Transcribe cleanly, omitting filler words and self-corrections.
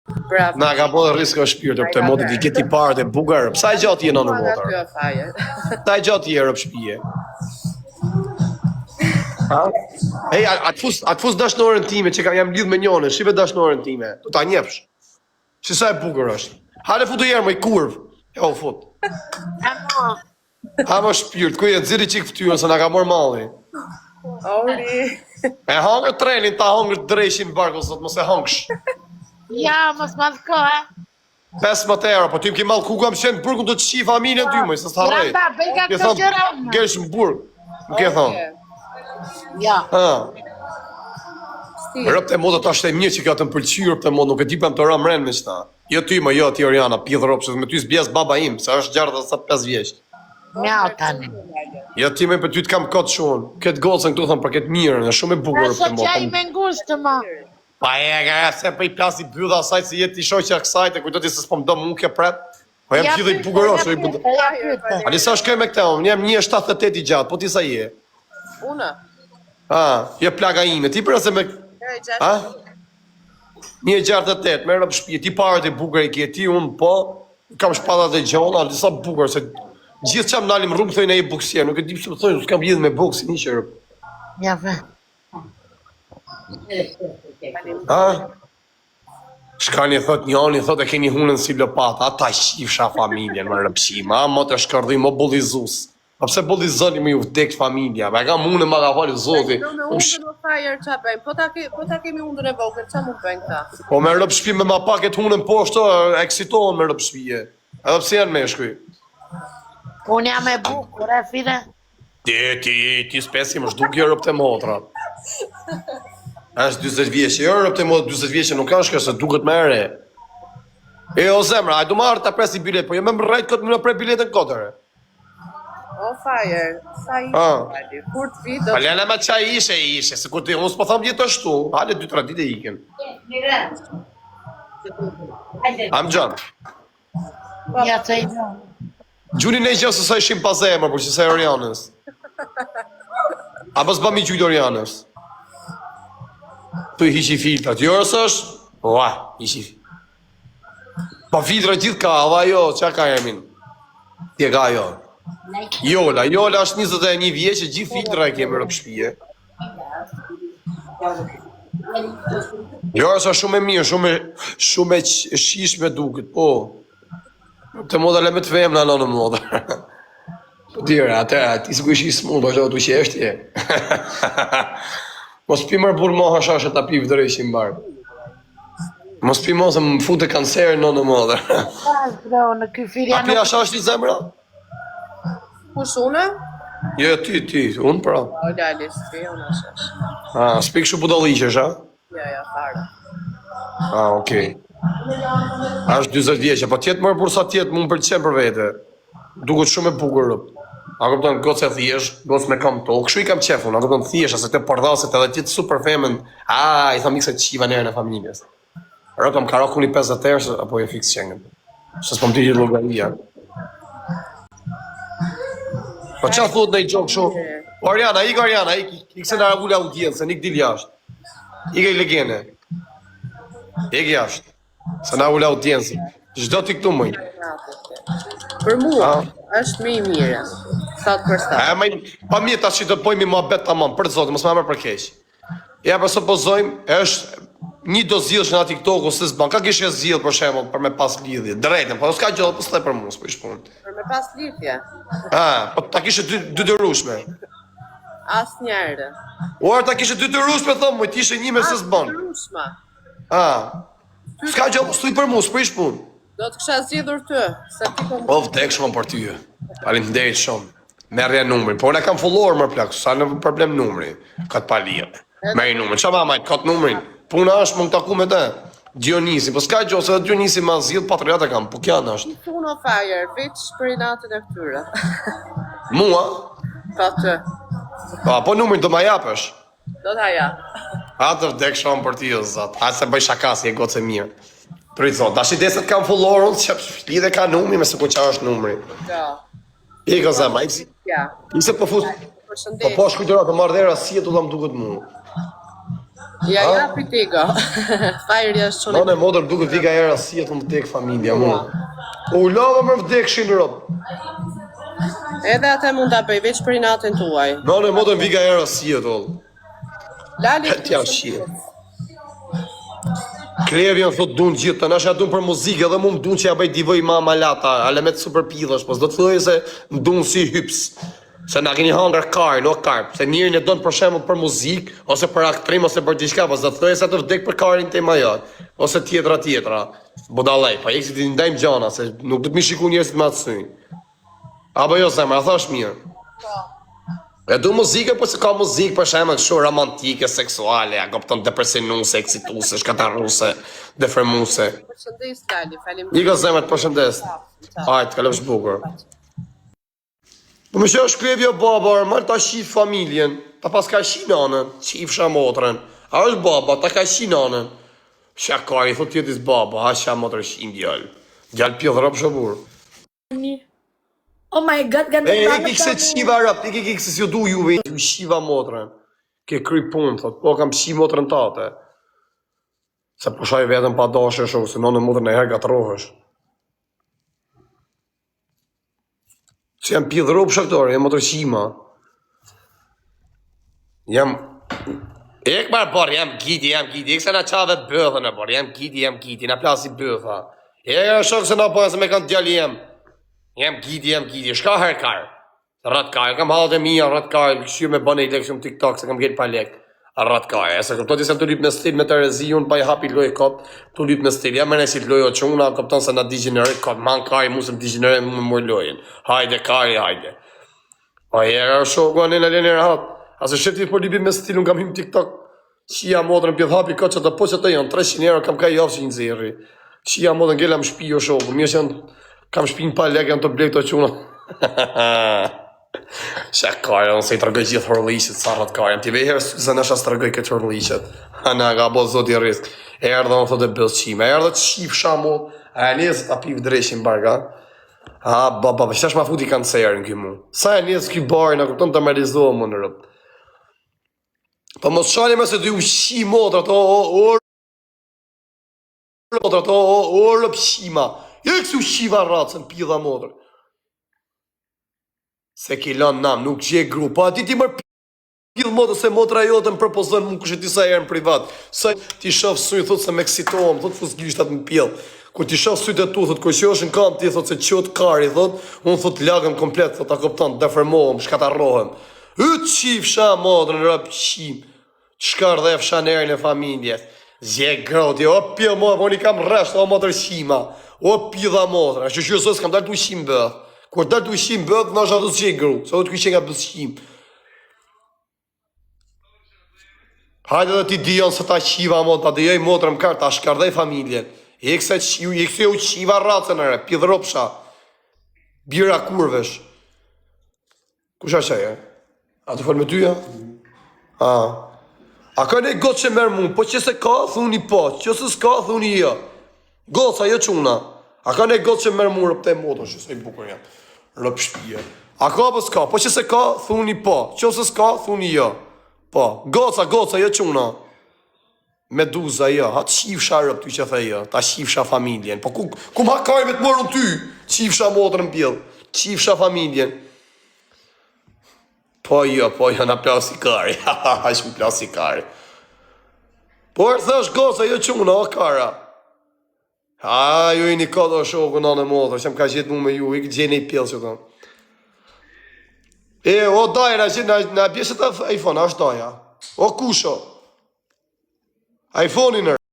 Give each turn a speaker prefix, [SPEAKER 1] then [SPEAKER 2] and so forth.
[SPEAKER 1] Bravo.
[SPEAKER 2] Na ka bërë risk shpirt për të modit I keti parë dhe bugar. Sa e gjatë je në motor? Sa e gjatë je në shtëpi? Ha? Hey, atë fus dashnore time që jam lidh me njërin, shive dashnoren time. Tu ta njefsh. Si sa e bukur është. Hale futu herë më I kurv. Ja u fut. Ha më shpirt, ku je nxirri çik fytyrën se na ka marr malli.
[SPEAKER 1] Ori.
[SPEAKER 2] E hangër trenin, ta hangër dreshin barku sot, mos e hangsh.
[SPEAKER 3] Ja, mos mallko,
[SPEAKER 2] 15 euro, po ti më ke mall ku kam qenë burgun do të shih familjen ty më, se s'harroj.
[SPEAKER 3] Granda, bëj ka këto gjëra.
[SPEAKER 2] Gjesh në burg. Më ke thonë.
[SPEAKER 3] Ja.
[SPEAKER 2] Ha. Rëp të modë tash të mirë që ka të pëlqyer të modë, nuk e di pam të ram ren me çta. Jo ty më, jo ti Oriana, pidh rrop, se me ty s'bjes baba im, se është gjarë sa 5 vjeç.
[SPEAKER 3] Mjau tani.
[SPEAKER 2] Jo ti më për ty të kam kot shumë. Këtë gocën këtu thon për këtë mirën, është shumë e bukur
[SPEAKER 3] Sa
[SPEAKER 2] të modë.
[SPEAKER 3] çaj me ngushtë më.
[SPEAKER 2] Pa e ka se po I plasi bylla asaj se jeti I shoqja kësaj, të kujtoti se s'po më do më ke pret. Po jam gjithë I bukurosh, I bukur. Ali sa shkoj me këtë, unë jam 1.78 I gjatë, po ti sa je?
[SPEAKER 1] Unë.
[SPEAKER 2] Je plaga ime, ti për se me... Ha? 1.68, merë në shtëpi, ti parët e bukur I ke, ti unë po, kam shpatat e gjona, disa bukur, se gjithë që më nalim rrugë thojnë e I buksier, nuk e di pse më thojnë, s'kam lidh me buksin, një qërë.
[SPEAKER 3] Ja, ve.
[SPEAKER 2] Ha? Shkani thot njani, thot e keni hunën si lopat, ata shifsha familjen më rëpshima, mo të shkërdhi, mo bullizus. Pa pse bullizoni me ju vdekt familja, ba ka mune ma ka fali zoti.
[SPEAKER 1] Me undën o fajer qa bëjmë, po ta kemi undën e vogël, qa mund bëjmë këta?
[SPEAKER 2] Po me rëp shpi me ma paket hunën poshtë, eksitohen me rëp shpije. Edhe pse janë meshkuj.
[SPEAKER 3] Unë jam e bukur, fire.
[SPEAKER 2] Ti spesim është duke rëp të motrat. Është 20 vjeqe, jo rëp të motë 20 vjeqe nuk kanë shka se duket me ere. E o zemra, a du marrë ta presi bilet, po jo me më rrejt këtë më në prej biletën kotëre.
[SPEAKER 1] O fajer, sa I kur të vi do...
[SPEAKER 2] Palena me qaj ishe, se kur të unë s'po thamë djetë ashtu, hale 2-3 dite iken. Am gjanë.
[SPEAKER 3] Ja, të I do.
[SPEAKER 2] Gjuni ne gjë se sa ishim pa zemër, por që sa e Orianës. Apo s'bami gjujtë Orianës. Tu I hiqi filtrat, jo rësë është? Ua, hiqi. Pa filtra gjithë ka, ava jo, qa ka jemin? Tje ka jo. Jola është 21 vjeqe, gjithë filtra e kemë rëpë shpije. Jo rësë është shumë e mirë, shumë e shishme duket, po. Të moda le me të femna në moda. Po tjera, atëra, ti s'ku ishi s'mund, është do të qeshtje. Mos pi mërë burë moha shashe ta pi vdërejshin barë. Mos pi mo se më fute kancerë në modë.
[SPEAKER 3] Në ky firja
[SPEAKER 2] A pi ashash një zemra?
[SPEAKER 1] Kush une?
[SPEAKER 2] Jo, ti, unë pra.
[SPEAKER 1] O lali, s'pi, unë ashash.
[SPEAKER 2] S'pik shu budalliqesh, a?
[SPEAKER 1] Ja, fare.
[SPEAKER 2] Okej. Ashtë 20 vjeqe, po tjetë mërë bursa tjetë mu më përqen për vete. Duket shumë e bukur rëp. A këpëton gocë e thjesht, gocë me kam to, këshu I kam qefun, a këpëton thjesht, se të përdhaset edhe tjetë super femen, I tham ikse qiva njerën e familjes. Rëkam karakun I 50 erë, apo e fix qengen. Se s'pëm t'i gjithë logaria. Po qa thot në I gjokë shumë? Oriana, ik se në ravullë audienë, se nik dil jashtë. Ik e I legene. Ik jashtë. Se në ravullë audienë, gjdo t'i këtu mëj.
[SPEAKER 1] Për mua, është me I mire. Sot për sot.
[SPEAKER 2] Pa mje ta që të pojmi mua bet të mamë, për të zotë, mos me mërë për keq. Ja, për së pozojmë, është një do zilë që në TikTok, ose s'ban, ka kishë zilë për shemë, për me pas lidhje, drejtën, po s'ka gjallë, për s'le për mu, s'po ishë punë.
[SPEAKER 1] Për me pas lidhje?
[SPEAKER 2] Po ta kishë dy dërushme.
[SPEAKER 1] As njerë.
[SPEAKER 2] Uar ta kishë dy dërushme, thëmë, mu, t'ishe një me se s'ban.
[SPEAKER 1] As dërushme.
[SPEAKER 2] S'ka gjallë, s'tu I për mu, s'po ishë punë.
[SPEAKER 1] Do të kësha zgjidhur ty, se ti kom...
[SPEAKER 2] O, vdek shumë për ty, faleminderit shumë. Merrja numrin, po unë kam follower më plak, sa në problem numri, ka të palirë. Merri numrin, qa ma majtë, ka të numrin, puna është më në taku me te, Dionisi, po s'ka gjo, se Dionisi ma zhjith patriata kam, po kja në është.
[SPEAKER 1] Punë o fajer, veç për I natën e këtyre.
[SPEAKER 2] Mua?
[SPEAKER 1] Pa të.
[SPEAKER 2] Po numrin do ma japësh?
[SPEAKER 1] Do t'ha ja.
[SPEAKER 2] Atër vdek shumë për ty, o zat, a se bëj shakas, je goce mirë. Pritëzot, da shi deset kam follower, unë që lidhe ka numri, me se ku qa është numri. I ka zema, I si. I se po fut, po shkujtëra të marrë dhera, si e të dam duket mu.
[SPEAKER 1] Ja pitega. Fajri është shumë.
[SPEAKER 2] Nane modër duke vika era si jetë më vdek familja mu. U lava më vdek shinë rëp.
[SPEAKER 1] Edhe atë mund ta bëj veç për natën tuaj.
[SPEAKER 2] Nane modër vika era si jetë ollë.
[SPEAKER 1] Lali
[SPEAKER 2] Tja shie. Klevi janë thot dun gjithë, të nasha dun për muzikë edhe mu më dun që ja bëj divoj ma malata, alemet super pidhësh, pos do të thëj se më dun si hyps. Se na keni hangër karë, no karë, se njërin e donë për shemë për muzikë, ose për aktrim, ose për diçka, pos do të thëj se të vdek për karin të ima jatë, ose tjetra. Budalej, pa jekë si ti ndajmë gjana, se nuk du të mi shiku njerësit me atësëj. Apo jo zemra, a thash mirë. E du muzikë, po se ka muzikë për shemë shumë romantike, seksuale, a kopton depresinuse, eksituse, shkataruse, defremuse.
[SPEAKER 1] Përshëndes Lali, falim.
[SPEAKER 2] Iko zemrat, përshëndes. Ajtë, kalëv shbukur. Po më që është klevjo baba, marrë ta shif familjen, ta pas ka shi nanën, qif sha motrën. A është baba, ta ka shi nanën. Shakari, thot tjetis baba, ha sha motrë shim djallë. Djallë pjodhërop shëbur.
[SPEAKER 4] Oh my god,
[SPEAKER 2] E, iki kse qiva rap, iki kse si du juve, ju shiva motrën. Ke kry punë, thot, po kam shi motrën tate. Se po shaj vetëm pa dashë shumë, se nonë motrën e herë gatrohesh. Që jam pjodhërop shaktori, jam motrë shima. Jam... Ek marë por, jam giti, ek se na qave bëthën e por, jam giti, na plasi bëtha. Ek e shokë se na pojnë se me kanë djali jam giti, shka herkar. Ratkar, kam halët e mija, ratkar, këshirë me bëne i lek shumë TikTok, se kam gjerë pa lek. Ratkar, e se këpto tisem të lyp me stil me Terezi, unë pa i hapi loj kop, të lyp me stil, jam mene si të lojo që unë, këpton se na digjinere kop, man kari, mu se më digjinere mu më mërë lojën. Hajde, kari, hajde. Pa jera shokë, anë në lene rahat. Ase shëftit për lypim me stil, unë kam him TikTok. Qia modrën pjith hapi këtë që të po që të janë, 300 euro kam ka i ofë që një zirri. Qia modrën gela më shpi o shokë, mirë që janë, kam shpin pa lek, janë të blek të quna. Shakare, unë se i tërgoj gjithë hërlishet, sa rrët kare, t'i vejherë se nësha së tërgoj këtë hërlishet. Ana, ga bo zoti risk. Erdhe, unë thote bëllë qime, erdhe të qif shamot, a e njëzë ta piv dreshin barga. A, baba, qëtash ma futi kancerin këj mu. Sa e njëzë këj bari, në këpton të marizohë më në rëpë. Po mos shani me se të ju shi modrat, o lëp shima. Je kësu shiva ratësën, pidha modrë. Se ki lanë nam, nuk gje grupa, a ti ti mërë pidhë modrë, se modra jote më propozën më kështë tisa erë në privat. Se ti shofë sujë, thotë se me eksitohëm, thotë fus gjishtat më pjellë. Kur ti shofë sujtë e tu, thotë kër që është në kam ti, thotë se qëtë kari, thotë, unë thotë lagëm komplet, thotë a koptan, defermohëm, shkatarrohem. Ytë qif sha modrë në rëpë qim, shkar dhe fsha nërën e familjes. Zje groti, o pjë modrë, po një kam rrështë, o modrë qima. O pidha modra, që që sësë kam dalë të ushim bëth. Kur dalë të ushim bëth, në është atë të qenë gru, se do të kështë nga bëthshim. Hajde dhe ti dion se ta qiva mod, ta dijoj modrë më kartë, ta shkardej familjen. E këse u qiva ratën ere, pidhëropsha. Bira kurvesh. Kusha qaj, A të folë me tyja? A ka ne gotë që merë mund, po që se ka, thuni po, që se s'ka, thuni jo. Goca, jo quna. A ka ne gotë që merë mu rëpte moto, që se i bukur jam. Rëp shpije. A ka po s'ka? Po që se ka, thuni po. Që se s'ka, thuni jo. Po. Goca, jo quna. Meduza, jo. Ha të shifsha rëp ty që the jo. Ta shifsha familjen. Po ku ma kajme të morën ty? Qifsha motër në pjellë. Qifsha familjen. Po jo, na plasi kari. Ha, shmi plasi kari. Por thash goca, jo quna, o kara. A, ju i një kodë o shokë në në motër, që më ka gjithë mu me ju, i këtë gjenë i pjellë që tonë. E, o dajra, në bjesët e iPhone, është daja. O kusho. iPhone-i nërë.